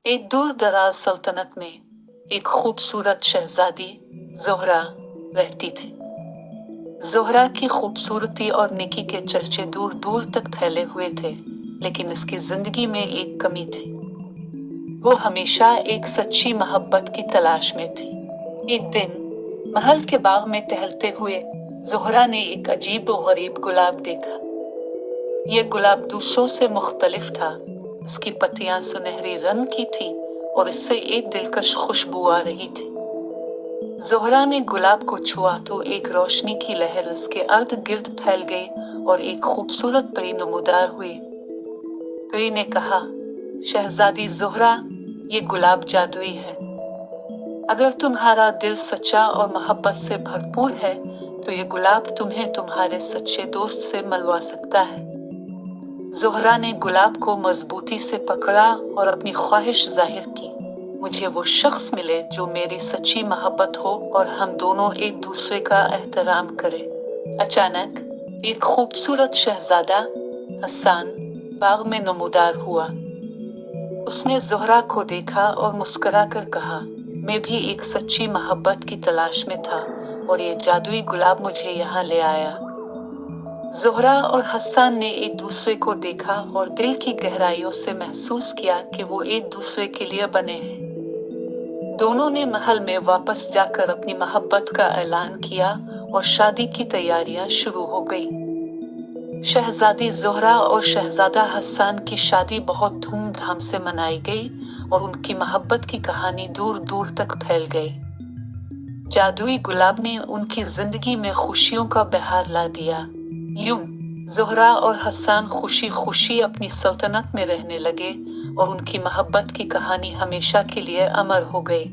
एक दूर दराज सल्तनत में एक खूबसूरत शहजादी ज़ोहरा रहती थी। ज़ोहरा की खूबसूरती और नेकी के चर्चे दूर दूर तक फैले हुए थे, लेकिन इसकी जिंदगी में एक कमी थी। वो हमेशा एक सच्ची मोहब्बत की तलाश में थी। एक दिन महल के बाग में टहलते हुए ज़ोहरा ने एक अजीब और गरीब गुलाब देखा। ये गुलाब दूसरों से मुख्तलिफ था। इसकी पत्तियां सुनहरी रंग की थी और इससे एक दिलकश खुशबू आ रही थी। ज़ोहरा ने गुलाब को छुआ तो एक रोशनी की लहर उसके अर्द गिर्द फैल गई और एक खूबसूरत परी नमूदार हुई। परी ने कहा, शहजादी ज़ोहरा, ये गुलाब जादुई है। अगर तुम्हारा दिल सच्चा और मोहब्बत से भरपूर है तो ये गुलाब तुम्हें तुम्हारे सच्चे दोस्त से मिलवा सकता है। ज़ोहरा ने गुलाब को मजबूती से पकड़ा और अपनी ख्वाहिश जाहिर की, मुझे वो शख्स मिले जो मेरी सच्ची मोहब्बत हो और हम दोनों एक दूसरे का एहतराम करें। अचानक एक खूबसूरत शहजादा हसन बाग में नमूदार हुआ। उसने ज़ोहरा को देखा और मुस्कुराकर कहा, मैं भी एक सच्ची मोहब्बत की तलाश में था और ये जादुई गुलाब मुझे यहाँ ले आया। ज़ोहरा और हसन ने एक दूसरे को देखा और दिल की गहराइयों से महसूस किया कि वो एक दूसरे के लिए बने हैं। दोनों ने महल में वापस जाकर अपनी मोहब्बत का ऐलान किया और शादी की तैयारियां शुरू हो गई। शहजादी ज़ोहरा और शहजादा हसन की शादी बहुत धूमधाम से मनाई गई और उनकी मोहब्बत की कहानी दूर दूर तक फैल गई। जादुई गुलाब ने उनकी जिंदगी में खुशियों का बहार ला दिया। यूं ज़ोहरा और हसन खुशी खुशी अपनी सल्तनत में रहने लगे और उनकी मोहब्बत की कहानी हमेशा के लिए अमर हो गई।